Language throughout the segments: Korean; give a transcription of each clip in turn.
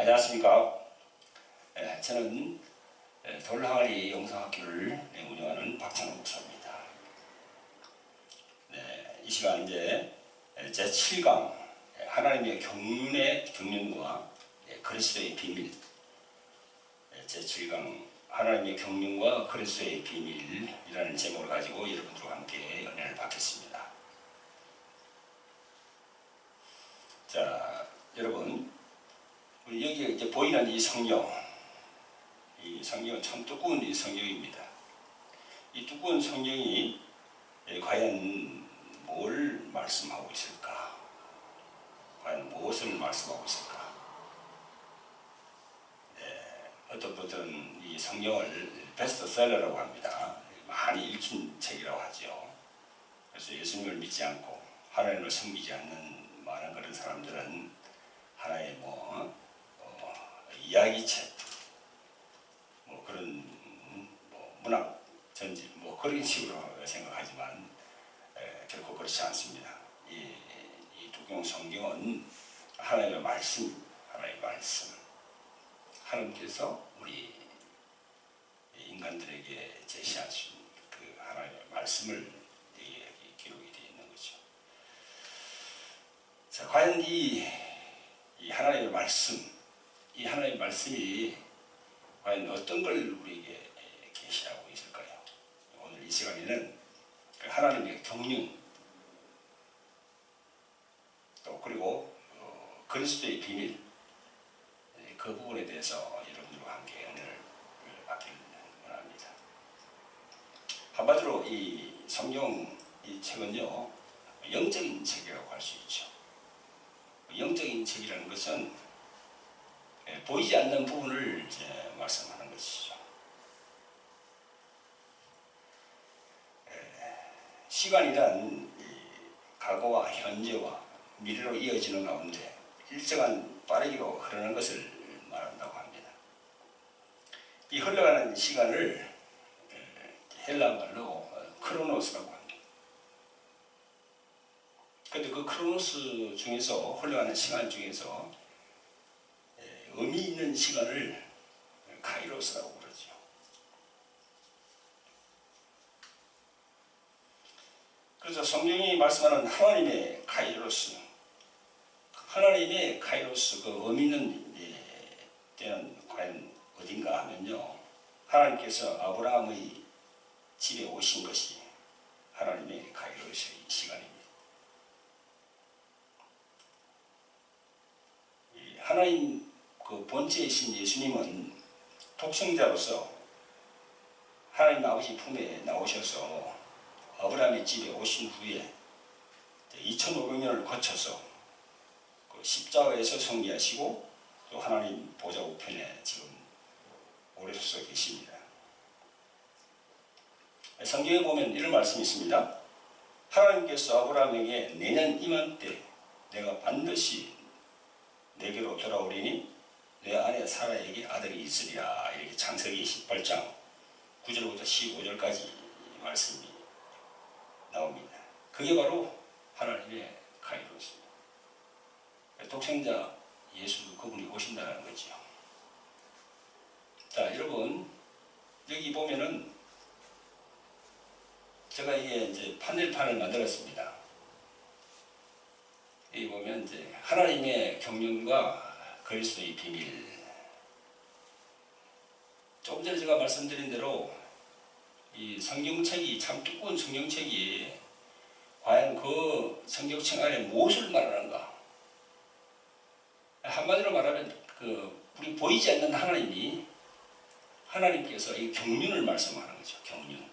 안녕하십니까. 저는 돌항아리 영성학교를 운영하는 박찬호 목사입니다. 이 시간 이제 제7강 하나님의 경륜과 그리스도의 비밀, 제7강 하나님의 경륜과 그리스도의 비밀이라는 제목을 가지고 여러분들과 함께 은혜를 받겠습니다. 자, 여러분, 여기에 이제 보이는 이 성경은 참 두꺼운 이 성경입니다. 이 두꺼운 성경이 과연 뭘 말씀하고 있을까? 과연 무엇을 말씀하고 있을까? 어떤 분들은 이 성경을 베스트셀러라고 합니다. 많이 읽힌 책이라고 하죠. 그래서 예수님을 믿지 않고 하나님을 섬기지 않는 많은 그런 사람들은 하나의 이야기책, 그런 문학 전집 그런 식으로 생각하지만 결코 그렇지 않습니다. 이 두꺼운 성경은 하나님의 말씀, 하나님께서 우리 인간들에게 제시하신 그 하나님의 말씀을 기록이 되어 있는 거죠. 자, 과연 이 하나님의 말씀, 이 하나님의 말씀이 과연 어떤 걸 우리에게 계시하고 있을까요? 오늘 이 시간에는 그 하나님의 경륜, 또 그리고 그리스도의 비밀, 그 부분에 대해서 여러분들과 함께 은혜를 받기를 원합니다. 한마디로 이 성경 이 책은요, 영적인 책이라고 할 수 있죠. 영적인 책이라는 것은 보이지 않는 부분을 이제 말씀하는 것이죠. 시간이란 과거와 현재와 미래로 이어지는 가운데 일정한 빠르기로 흐르는 것을 말한다고 합니다. 이 흘러가는 시간을 헬라 말로 크로노스라고 합니다. 그런데 그 크로노스 중에서 흘러가는 시간 중에서 의미 있는 시간을 카이로스라고 그러죠. 그래서 성경이 말씀하는 하나님의 카이로스, 그 의미 있는 때는 과연 어딘가 하면요, 하나님께서 아브라함의 집에 오신 것이 하나님의 카이로스의 시간입니다. 하나님 그 본체이신 예수님은 독생자로서 하나님 아버지 품에 나오셔서 아브라함의 집에 오신 후에 2500년을 거쳐서 그 십자가에서 승리하시고 또 하나님 보좌 우편에 지금 오래 서서 계십니다. 성경에 보면 이런 말씀이 있습니다. 하나님께서 아브라함에게 내년 이맘때 내가 반드시 내게로 돌아오리니 내 아내 사라에게 아들이 있으리라. 이렇게 창세기 18장 9절부터 15절까지 말씀이 나옵니다. 그게 바로 하나님의 카이로스입니다. 독생자 예수 그분이 오신다는 거죠. 자, 여러분, 여기 보면은 제가 이게 이제 판넬판을 만들었습니다. 여기 보면 이제 하나님의 경륜과 그리스도의 비밀. 조금 전에 제가 말씀드린 대로 이 성경책이 참 두꺼운 성경책이 과연 그 성경책 안에 무엇을 말하는가? 한마디로 말하면 우리 보이지 않는 하나님께서 이 경륜을 말씀하는 거죠. 경륜.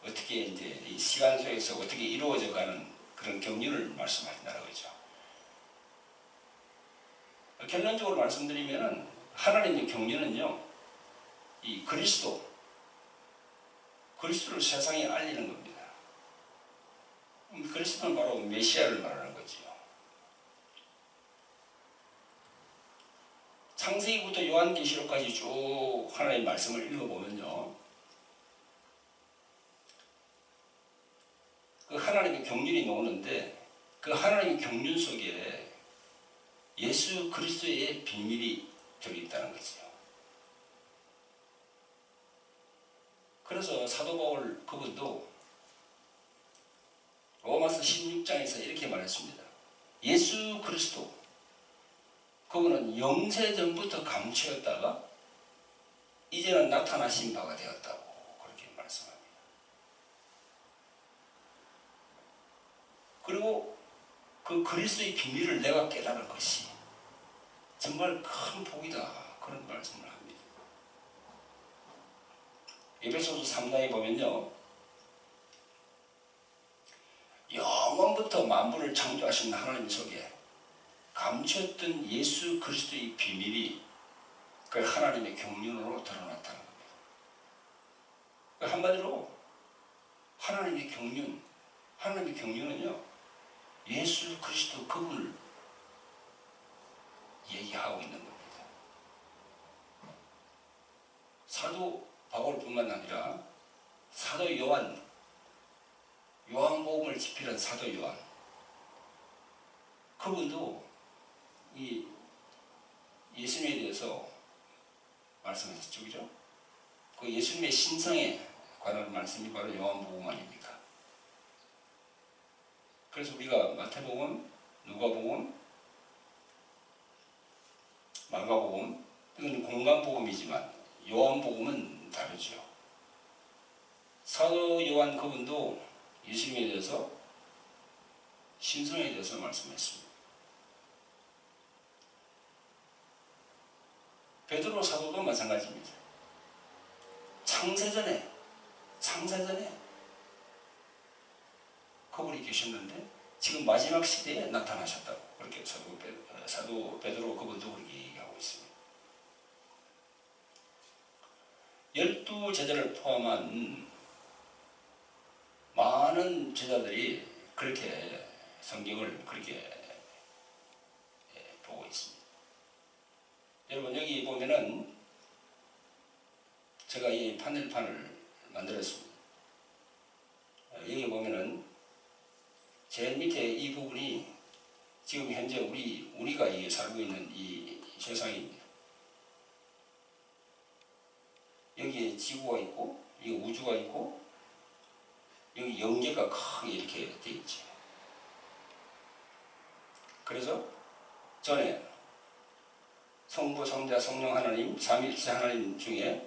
어떻게 이제 이 시간 속에서 어떻게 이루어져 가는 그런 경륜을 말씀하신다는 거죠. 결론적으로 말씀드리면은 하나님의 경륜은요, 이 그리스도를 세상에 알리는 겁니다. 그리스도는 바로 메시아를 말하는 거지요. 창세기부터 요한계시록까지 쭉 하나님의 말씀을 읽어보면요, 그 하나님의 경륜이 나오는데 그 하나님의 경륜 속에 예수 그리스도의 비밀이 들어있다는 거죠. 그래서 사도 바울 그분도 로마서 16장에서 이렇게 말했습니다. 예수 그리스도 그분은 영세전부터 감추었다가 이제는 나타나신 바가 되었다고 그렇게 말씀합니다. 그리고 그 그리스도의 비밀을 내가 깨달은 것이 정말 큰 복이다 그런 말씀을 합니다. 에베소서 3장에 보면요, 영원부터 만물을 창조하신 하나님 속에 감추었던 예수 그리스도의 비밀이 그 하나님의 경륜으로 드러났다는 겁니다. 한마디로 하나님의 경륜, 하나님의 경륜은요, 예수 그리스도 그분을 얘기하고 있는 겁니다. 사도 바울뿐만 아니라 사도 요한복음을 집필한 사도 요한, 그분도 이 예수님에 대해서 말씀하셨죠, 그죠? 그 예수님의 신성에 관한 말씀이 바로 요한복음 아닙니까? 그래서 우리가 마태복음, 누가복음, 마가복음, 이건 공간복음이지만 요한복음은 다르죠. 사도 요한 그분도 예수님에 대해서 신성에 대해서 말씀했습니다. 베드로 사도도 마찬가지입니다. 창세전에 그분이 계셨는데 지금 마지막 시대에 나타나셨다고 그렇게 사도 베드로 그분도 그렇게 얘기하고 있습니다. 12제자를 포함한 많은 제자들이 그렇게 성경을 그렇게 보고 있습니다. 여러분 여기 보면은 제가 이 판넬판을 만들었습니다. 여기 보면은 제일 밑에 이 부분이 지금 현재 우리가 살고 있는 이 세상입니다. 여기에 지구가 있고 여기 우주가 있고 여기 영계가 크게 이렇게 되어 있죠. 그래서 전에 성부, 성자, 성령 하나님, 삼위일체 하나님 중에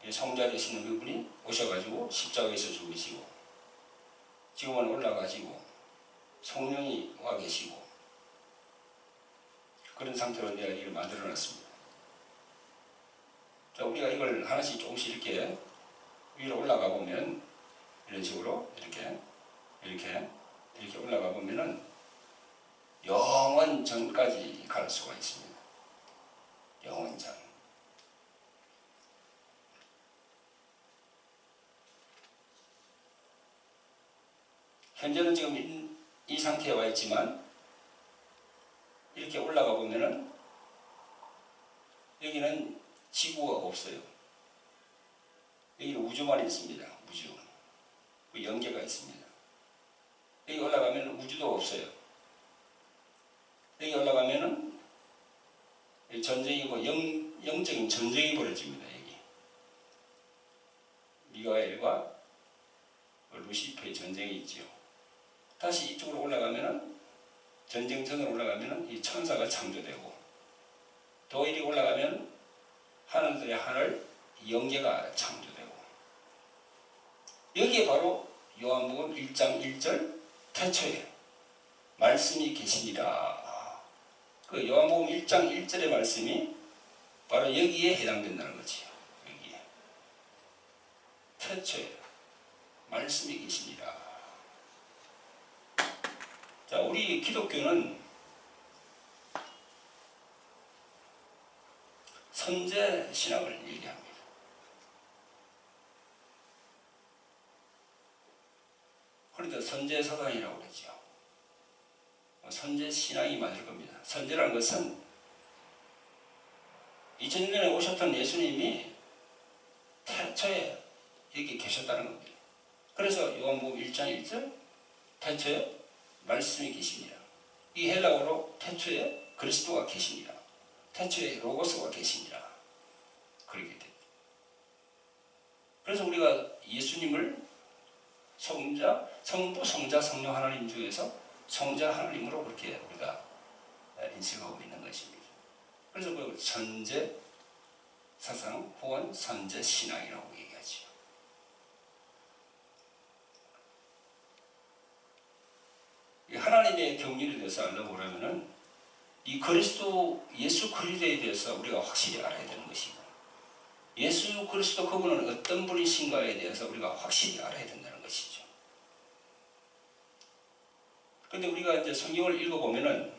성자 되시는 그분이 오셔가지고 십자가에서 죽으시고 지금은 올라가시고 성령이 와 계시고 그런 상태로 내가 이걸 만들어놨습니다. 자, 우리가 이걸 하나씩 조금씩 이렇게 위로 올라가 보면 이런 식으로 이렇게 올라가 보면은 영원 전까지 갈 수가 있습니다. 영원 전. 현재는 지금 이 상태에 와 있지만 이렇게 올라가 보면은 여기는 지구가 없어요. 여기는 우주만 있습니다. 우주. 그 영계가 있습니다. 여기 올라가면 우주도 없어요. 여기 올라가면은 전쟁이 영적인 전쟁이 벌어집니다. 여기 미가엘과 루시퍼의 전쟁이 있죠. 다시 이쪽으로 올라가면은 전쟁선으로 올라가면은 이 천사가 창조되고 더 이리 올라가면 하늘들의 하늘 영계가 창조되고 여기에 바로 요한복음 1장 1절 태초에 말씀이 계시니라. 그 요한복음 1장 1절의 말씀이 바로 여기에 해당된다는 거지요. 여기에 태초에 말씀이 계시니라. 자, 우리 기독교는 선제 신학을 얘기합니다. 그런데 선제 사상이라고 그러죠. 선제 신앙이 맞을 겁니다. 선제라는 것은 2000년에 오셨던 예수님이 태초에 여기 계셨다는 겁니다. 그래서 요한복음 1장 1절 태초에 말씀이 계십니다. 이 헬라어로 태초에 그리스도가 계시니라. 태초에 로고스가 계시니라. 그렇게 됩니다. 그래서 우리가 예수님을 성자, 성부, 성자, 성령 하나님 중에서 성자 하나님으로 그렇게 우리가 인식하고 있는 것입니다. 그래서 그 선제 사상 혹은 선제 신앙이라고 얘기하죠. 하나님의 경륜에 대해서 알아보려면은 이 그리스도, 예수 그리스도에 대해서 우리가 확실히 알아야 되는 것이고, 예수 그리스도 그분은 어떤 분이신가에 대해서 우리가 확실히 알아야 된다는 것이죠. 근데 우리가 이제 성경을 읽어보면은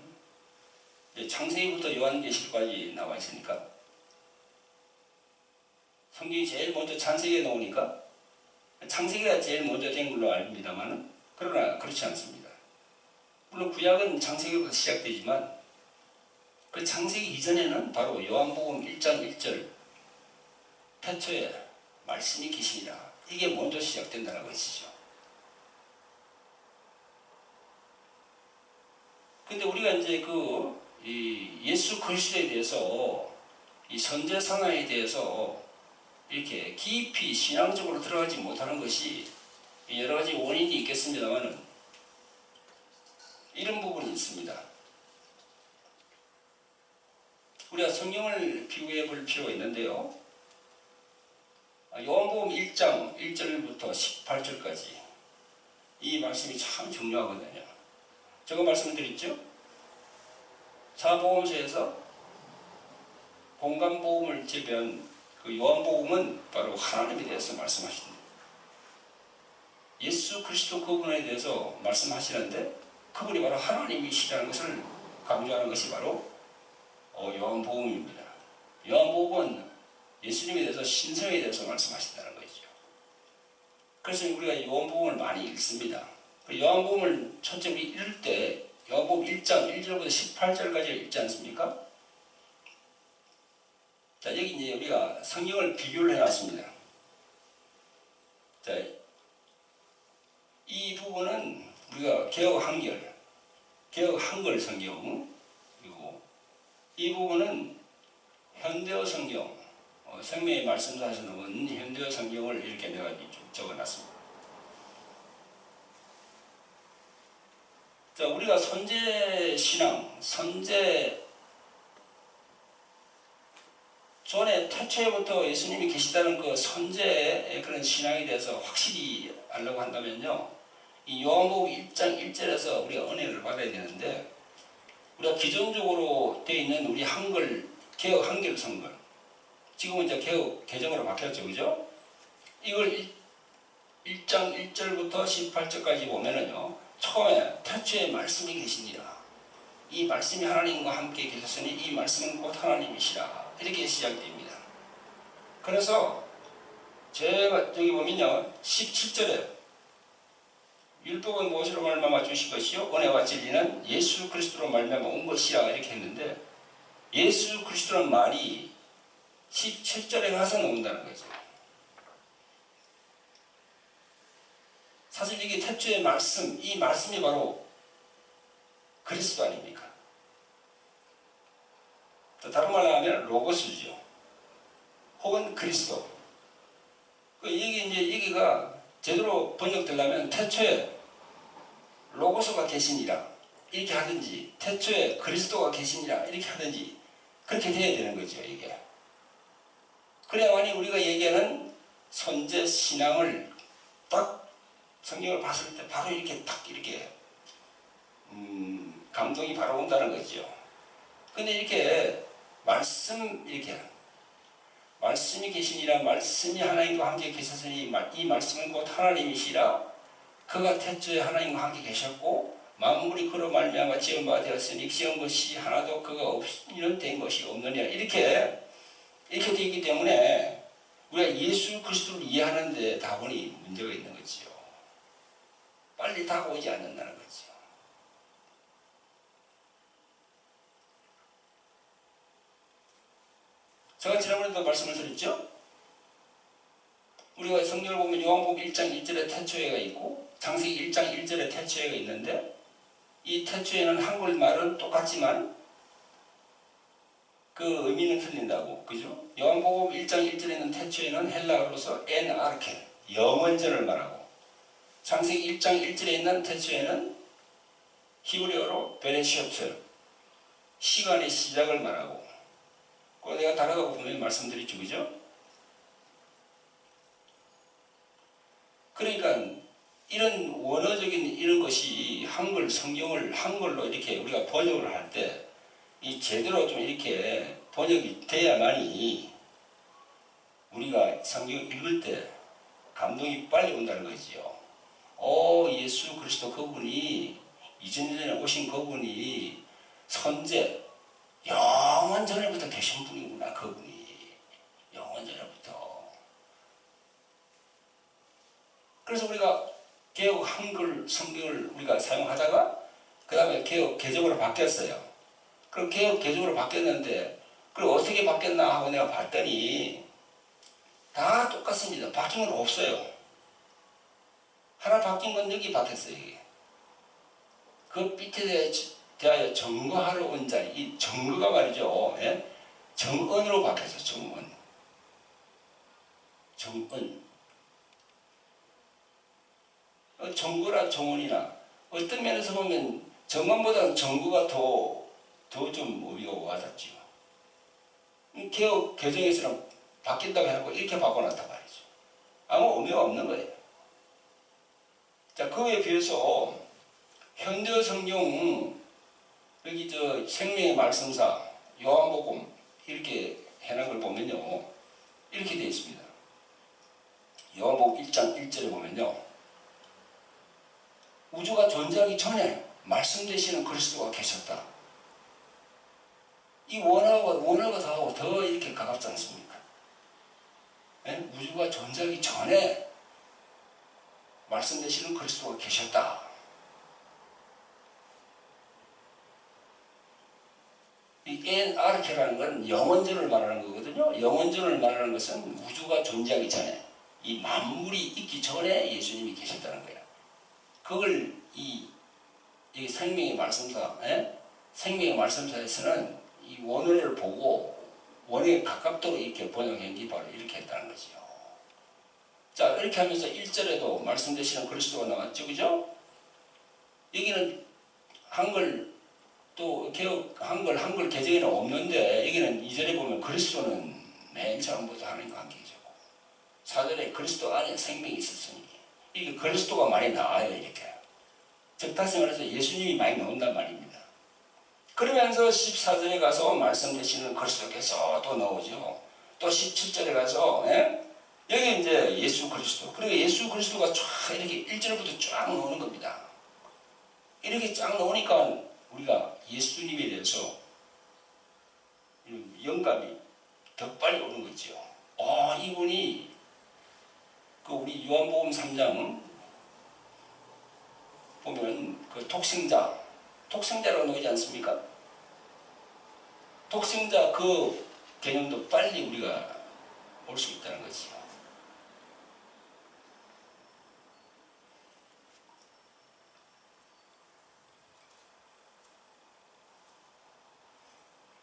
창세기부터 요한계시록까지 나와 있으니까 성경이 제일 먼저 창세기에 나오니까 창세기가 제일 먼저 된 걸로 압니다만, 그러나 그렇지 않습니다. 물론 구약은 창세기부터 시작되지만 그 창세기 이전에는 바로 요한복음 1장 1절 태초에 말씀이 계시니라, 이게 먼저 시작된다는 것이죠. 근데 우리가 이제 이 예수 그리스도에 대해서, 이 선제 상황에 대해서 이렇게 깊이 신앙적으로 들어가지 못하는 것이 여러 가지 원인이 있겠습니다만은 이런 부분이 있습니다. 우리가 성경을 비교해 볼 필요가 있는데요. 요한복음 1장 1절부터 18절까지 이 말씀이 참 중요하거든요. 제가 말씀드렸죠? 사복음서에서 공간복음을 제외한 그 요한복음은 바로 하나님에 대해서 말씀하십니다. 예수 그리스도 그분에 대해서 말씀하시는데 그분이 바로 하나님이시라는 것을 강조하는 것이 바로 요한복음입니다. 요한복음은 예수님에 대해서 신성에 대해서 말씀하신다는 것이죠. 그래서 우리가 요한복음을 많이 읽습니다. 요한복음을 첫째 읽을 때 요한복음 1장 1절부터 18절까지 읽지 않습니까? 자, 여기 이제 우리가 성경을 비교를 해놨습니다. 자, 이 부분은 우리가 개역 한글 성경이고, 이 부분은 현대어 성경, 생명의 말씀사에서는 현대어 성경을 이렇게 내가 좀 적어놨습니다. 자, 우리가 선제 신앙, 선제 전에 태초에부터 예수님이 계시다는 그 선제의 그런 신앙에 대해서 확실히 알려고 한다면요, 이 요한복음 1장 1절에서 우리가 은혜를 받아야 되는데, 우리가 기존적으로 되어 있는 우리 한글, 개역 한글 성경, 지금은 이제 개역 개정으로 바뀌었죠, 그죠? 이걸 1장 1절부터 18절까지 보면은요, 처음에 태초에 말씀이 계시니라, 이 말씀이 하나님과 함께 계셨으니 이 말씀은 곧 하나님이시라, 이렇게 시작됩니다. 그래서 제가 여기 보면요, 17절에 율법은 무엇으로 말미암아 주신 것이요 은혜와 진리는 예수 그리스도로 말미암아 온 것이라, 이렇게 했는데 예수 그리스도라는 말이 17절에 가서 나온다는 거죠. 사실 이게 태초의 말씀, 이 말씀이 바로 그리스도 아닙니까? 다른 말로 하면 로고스죠. 혹은 그리스도. 이게 이제 여기가 제대로 번역되려면 태초에 로고스가 계시니라 이렇게 하든지, 태초에 그리스도가 계시니라 이렇게 하든지, 그렇게 돼야 되는 거죠, 이게. 그래야만이 우리가 얘기하는 선제 신앙을 딱 성경을 봤을 때 바로 이렇게 딱 이렇게 감동이 바로 온다는 거죠. 근데 이렇게 말씀이 계시니라, 말씀이 하나님과 함께 계셨으니 이 말씀은 곧 하나님이시라, 그가 태초에 하나님과 함께 계셨고 만물이 그로 말미암아 지은 바 되었으니 지은 것이 하나도 그가 없이는 된 것이 없느니라, 이렇게 되어 있기 때문에 우리가 예수 그리스도를 이해하는 데 다분히 문제가 있는 거지요. 빨리 다가오지 않는다는 거죠. 제가 지난번에도 말씀을 드렸죠? 우리가 성경을 보면 요한복음 1장 1절에 태초에가 있고 창세기 1장 1절에 태초에가 있는데, 이 태초에는 한글말은 똑같지만 그 의미는 틀린다고. 그죠? 요한복음 1장 1절에 있는 태초에는 헬라어로서 엔 아르케, 영원전을 말하고, 창세기 1장 1절에 있는 태초에는 히브리어로 베레시오트, 시간의 시작을 말하고, 그거 내가 다르다고 분명히 말씀드렸죠. 그죠? 그러니까 이런 원어적인 이런 것이 한글 성경을 한글로 이렇게 우리가 번역을 할 때 이 제대로 좀 이렇게 번역이 돼야만이 우리가 성경 읽을 때 감동이 빨리 온다는 거지요. 예수 그리스도 그분이 2000년 전에 오신 그분이 선제 영원 전에부터 계신 분이구나. 그분이 영원 전에부터. 그래서 우리가 개혁 한글 성경을 우리가 사용하다가 그 다음에 개혁 개정으로 바뀌었어요. 그럼 개혁 개정으로 바뀌었는데 그럼 어떻게 바뀌었나 하고 내가 봤더니 다 똑같습니다. 바뀐 건 없어요. 하나 바뀐 건 여기 바뀌었어요. 이게. 그 밑에 대하여 정거하러 온 자리, 이 정거가 말이죠. 예? 정언으로 바뀌었어요. 정언. 정언. 정거나 정언이나 어떤 면에서 보면 정언보다는 정거가 더 좀 의미가 와닿지요. 개혁 개정에서는 바뀐다고 해놓고 이렇게 바꿔놨단 말이죠. 아무 의미가 없는 거예요. 자, 그에 비해서 현대 성경 여기 생명의 말씀사 요한복음 이렇게 해놓은 걸 보면요, 이렇게 되어 있습니다. 요한복음 1장 1절에 보면요, 우주가 존재하기 전에 말씀되시는 그리스도가 계셨다. 이 원어가 더 이렇게 가깝지 않습니까? 네? 우주가 존재하기 전에 말씀되시는 그리스도가 계셨다. 이 엔 아르케라는 건 영원전을 말하는 거거든요. 영원전을 말하는 것은 우주가 존재하기 전에, 이 만물이 있기 전에 예수님이 계셨다는 거예요. 그걸 이 생명의 말씀사, 생명의 말씀사에서는 이 원어를 보고 원에 가깝도록 이렇게 번역한 게 바로 이렇게 했다는 거죠. 자, 이렇게 하면서 1절에도 말씀되시는 그리스도가 나왔죠. 그죠? 여기는 한글 또 개혁 한글 개정에는 없는데 여기는 2절에 보면 그리스도는 맨 처음부터 하나님과 함께 계셨고 4절에 그리스도 안에 생명이 있었으니 이게 그리스도가 많이 나와요. 이렇게. 즉 다시 말해서 예수님이 많이 나온단 말입니다. 그러면서 14절에 가서 말씀되시는 그리스도께서 또 나오죠. 또 17절에 가서 여기 이제 예수 그리스도. 그리고 예수 그리스도가 쫙 이렇게 1절부터 쫙 나오는 겁니다. 이렇게 쫙 나오니까 우리가 예수님에 대해서 영감이 더 빨리 오는 거죠. 이분이 그 우리 요한복음 3장 보면 그 독생자라고 나오지 않습니까? 독생자 그 개념도 빨리 우리가 올 수 있다는 거지요.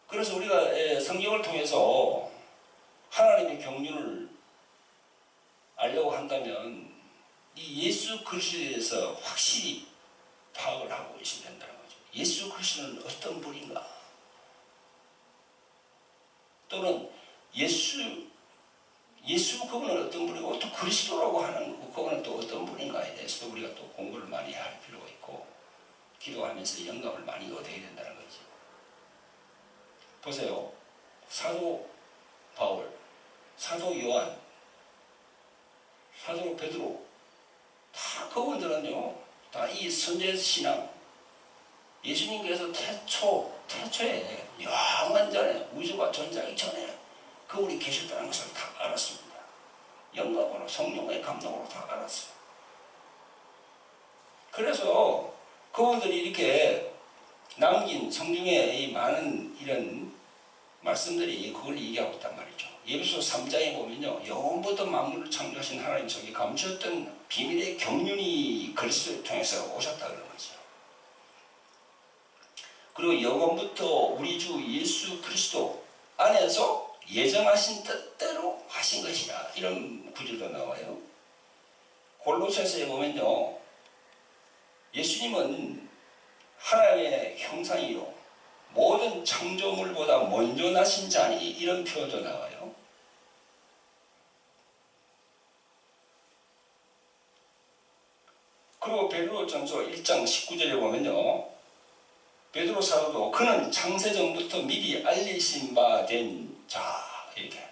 그래서 우리가 성경을 통해서 하나님의 경륜을 알려고 한다면 이 예수 그리스도에 대해서 확실히 파악을 하고 있어야 된다는 거죠. 예수 그리스도는 어떤 분인가? 또는 예수 그분은 어떤 분이고 또 그리스도라고 하는 그분은 또 어떤 분인가에 대해서도 우리가 또 공부를 많이 할 필요가 있고 기도하면서 영감을 많이 얻어야 된다는 거죠. 보세요. 사도 바울, 사도 요한, 사도 베드로 다 그분들은요 다 이 선제 신앙 예수님께서 태초에 영원 전에 우주가 존재하기 전에 그분이 계셨다는 것을 다 알았습니다. 영감으로 성령의 감동으로 다 알았어요. 그래서 그분들이 이렇게 남긴 성경의 이 많은 이런 말씀들이 그걸 얘기하고 있단 말이죠. 예배소 3장에 보면요, 영원부터 만물을 창조하신 하나님 속에 감추었던 비밀의 경륜이 그리스도를 통해서 오셨다 그런 거죠. 그리고 영원부터 우리 주 예수 그리스도 안에서 예정하신 뜻대로 하신 것이다. 이런 구절도 나와요. 골로새서에 보면요, 예수님은 하나님의 형상이요 모든 창조물보다 먼저 나신 자니, 이런 표현도 나와요. 그리고 베드로전서 1장 19절에 보면요, 베드로 사도도 그는 창세전부터 미리 알리신 바 된 자, 이렇게.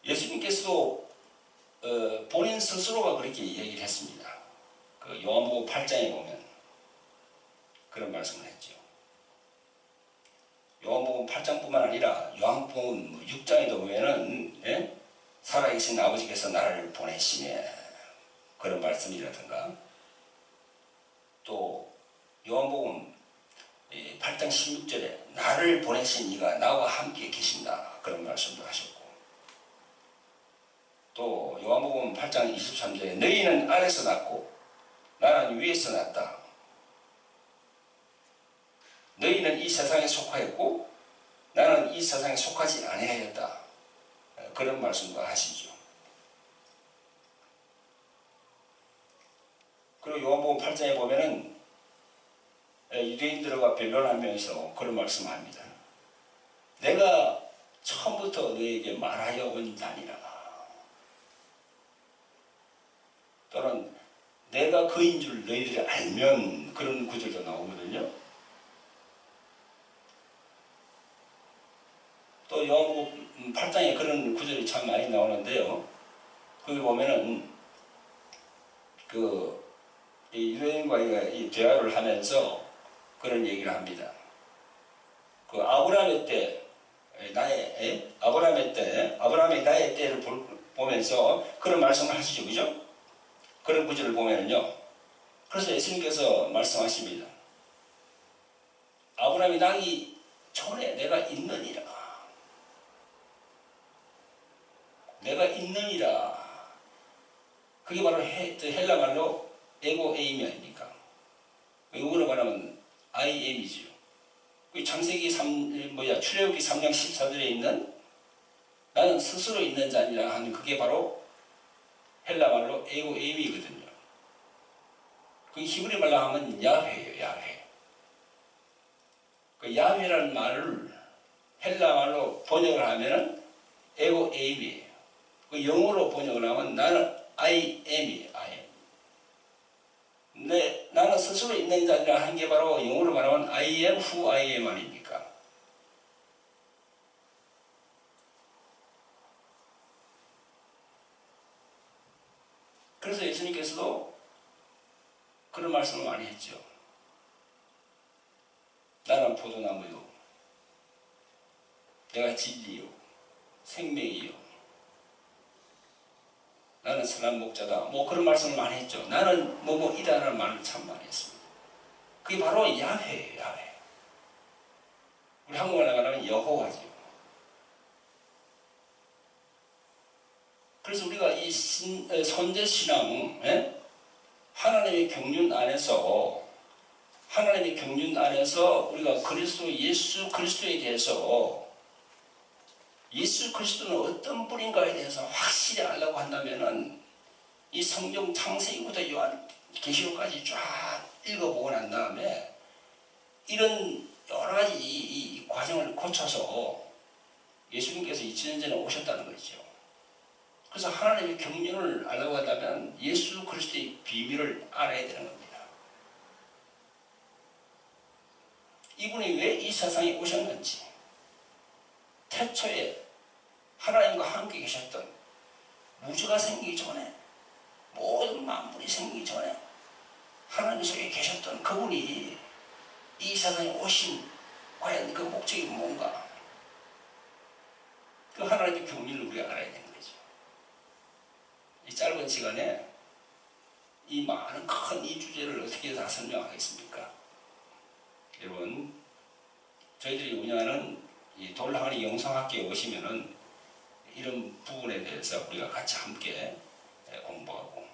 예수님께서도 본인 스스로가 그렇게 얘기를 했습니다. 그 요한복음 8장에 보면 그런 말씀을 했죠. 요한복음 8장뿐만 아니라 요한복음 6장에도 보면은, 예? 살아계신 아버지께서 나를 보내시네, 그런 말씀이라든가, 또 요한복음 8장 16절에 나를 보내신 이가 나와 함께 계신다, 그런 말씀도 하셨고, 또 요한복음 8장 23절에 너희는 아래서 났고 나는 위에서 났다, 너희는 이 세상에 속하였고 나는 이 세상에 속하지 아니하였다, 그런 말씀도 하시죠. 그리고 요한복음 8장에 보면은 유대인들과 변론하면서 그런 말씀을 합니다. 내가 처음부터 너에게 말하여 온다니라, 또는 내가 그인 줄 너희들이 알면, 그런 구절도 나오거든요. 또 요한복음 8장에 그런 구절이 참 많이 나오는데요. 거기 보면은 그 유대인과 이 대화를 하면서 그런 얘기를 합니다. 그 아브라함의 때, 아브라함이 나의 때를 보면서 그런 말씀을 하시죠, 그죠? 그런 구절을 보면은요. 그래서 예수님께서 말씀하십니다. 아브라함이 나기 전에 내가 있느니라. 내가 있느니라. 그게 바로 헬라 말로 에고 에임이 아닙니까? 영어로 말하면 I am이지요. 창세기 출애굽기 3장 14절에 있는 나는 스스로 있는 자니라 하는, 그게 바로 헬라 말로 에고 에임이거든요. 그 히브리 말로 하면 야훼예요, 야훼. 그 야훼라는 말을 헬라 말로 번역을 하면은 에고 에임이에요. 그 영어로 번역을 하면 나는 I am이에요, I am. 근데 나는 스스로 있는 자니라 하는 게 바로 영어로 말하면 I am who I am 아닙니까? 그래서 예수님께서도 그런 말씀을 많이 했죠. 나는 포도나무요, 내가 진리요, 생명이요, 나는 선한 목자다, 뭐 그런 말씀을 많이 했죠. 나는 뭐이다라는 말을 참 많이 했습니다. 그게 바로 야훼예요, 야훼. 우리 한국말로 말하면 여호와죠. 그래서 우리가 이 선제신앙, 하나님의 경륜 안에서 우리가 그리스도 예수 그리스도에 대해서, 예수 그리스도는 어떤 분인가에 대해서 확실히 알려고 한다면은 이 성경 창세기부터 요한계시록까지 쫙 읽어보고 난 다음에 이런 여러 가지 이 과정을 거쳐서 예수님께서 2000년 전에 오셨다는 거죠. 그래서 하나님의 경륜을 알려고 한다면 예수 그리스도의 비밀을 알아야 되는 겁니다. 이분이 왜 이 세상에 오셨는지, 태초에 하나님과 함께 계셨던, 우주가 생기기 전에, 모든 만물이 생기기 전에 하나님 속에 계셨던 그분이 이 세상에 오신 과연 그 목적이 뭔가, 그 하나님의 경륜을 우리가 알아야 되는 거죠. 이 짧은 시간에 이 많은 큰 이 주제를 어떻게 다 설명하겠습니까? 여러분, 저희들이 운영하는 이 돌항아리 영성학교에 오시면은 이런 부분에 대해서 우리가 같이 함께 공부하고